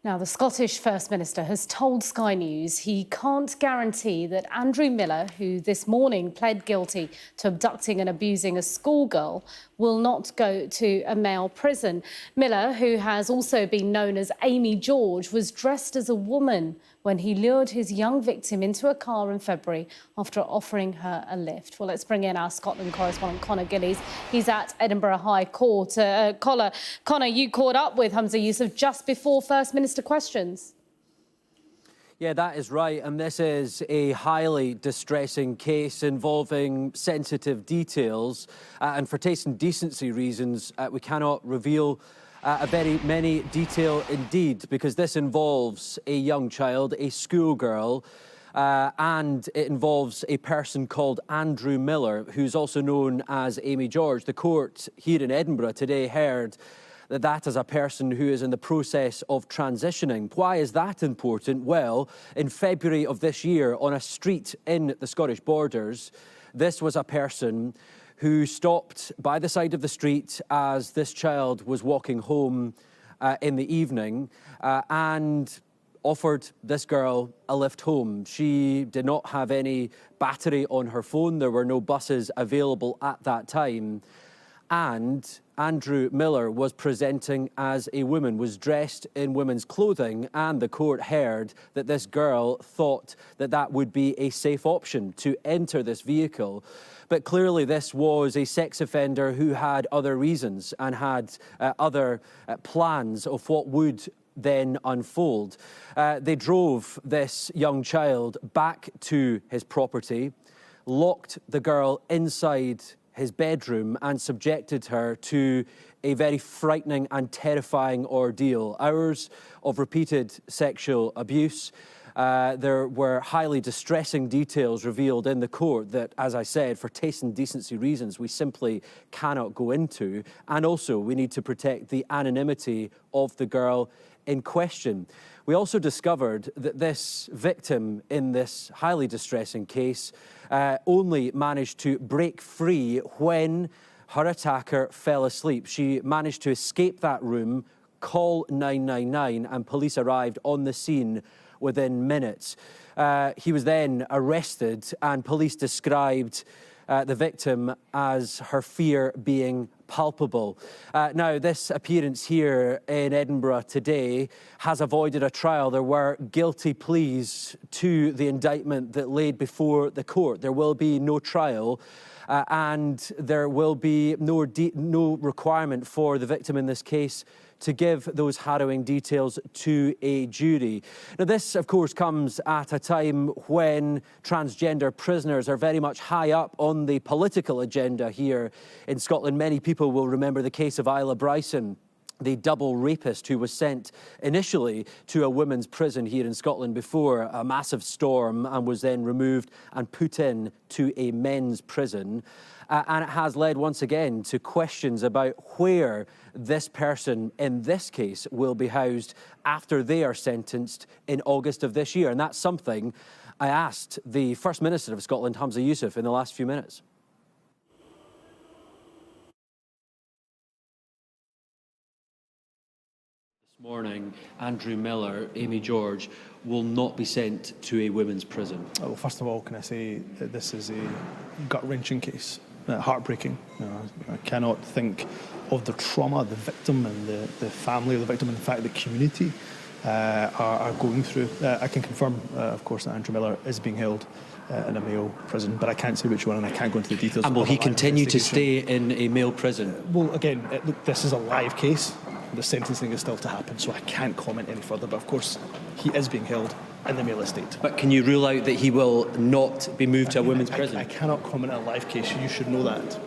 Now, the Scottish First Minister has told Sky News he can't guarantee that Andrew Miller, who this morning pled guilty to abducting and abusing a schoolgirl, will not go to a male prison. Miller, who has also been known as Amy George, was dressed as a woman when he lured his young victim into a car in February after offering her a lift. Well, let's bring in our Scotland correspondent, Conor Gillies. He's at Edinburgh High Court. Conor, you caught up with Humza Yousaf just before First Minister questions. Yeah, that is right. And this is a highly distressing case involving sensitive details. And for taste and decency reasons, we cannot reveal a very many detail indeed, because this involves a young child, a schoolgirl, and it involves a person called Andrew Miller, who's also known as Amy George. The court here in Edinburgh today heard that is a person who is in the process of transitioning. Why is that important? Well, in February of this year, on a street in the Scottish borders, this was a person who stopped by the side of the street as this child was walking home in the evening and offered this girl a lift home. She did not have any battery on her phone. There were no buses available at that time. And Andrew Miller was presenting as a woman, was dressed in women's clothing, and the court heard that this girl thought that that would be a safe option to enter this vehicle. But clearly this was a sex offender who had other reasons and had other plans of what would then unfold. They drove this young child back to his property, locked the girl inside his bedroom and subjected her to a very frightening and terrifying ordeal. Hours of repeated sexual abuse. There were highly distressing details revealed in the court that, as I said, for taste and decency reasons, we simply cannot go into. And also, we need to protect the anonymity of the girl in question. We also discovered that this victim in this highly distressing case only managed to break free when her attacker fell asleep. She managed to escape that room, call 999, and police arrived on the scene within minutes. He was then arrested, and police described the victim as her fear being palpable. Now, this appearance here in Edinburgh today has avoided a trial. There were guilty pleas to the indictment that laid before the court. There will be no trial, and there will be no requirement for the victim in this case to give those harrowing details to a jury. Now, this, of course, comes at a time when transgender prisoners are very much high up on the political agenda here in Scotland. Many people will remember the case of Isla Bryson, the double rapist who was sent initially to a women's prison here in Scotland before a massive storm and was then removed and put in to a men's prison. And it has led once again to questions about where this person in this case will be housed after they are sentenced in August of this year. And that's something I asked the First Minister of Scotland, Humza Yousaf, in the last few minutes. This morning, Andrew Miller, Amy George, will not be sent to a women's prison. Well, first of all, can I say that this is a gut-wrenching case, heartbreaking. I cannot think of the trauma the victim and the family of the victim, and in fact the community are going through. I can confirm, of course, that Andrew Miller is being held in a male prison, but I can't say which one, and I can't go into the details. And will he continue to stay in a male prison? Well, again, look, this is a live case. The sentencing is still to happen, so I can't comment any further. But of course, he is being held in the male estate. But can you rule out that he will not be moved to a women's prison? I cannot comment on a live case. You should know that.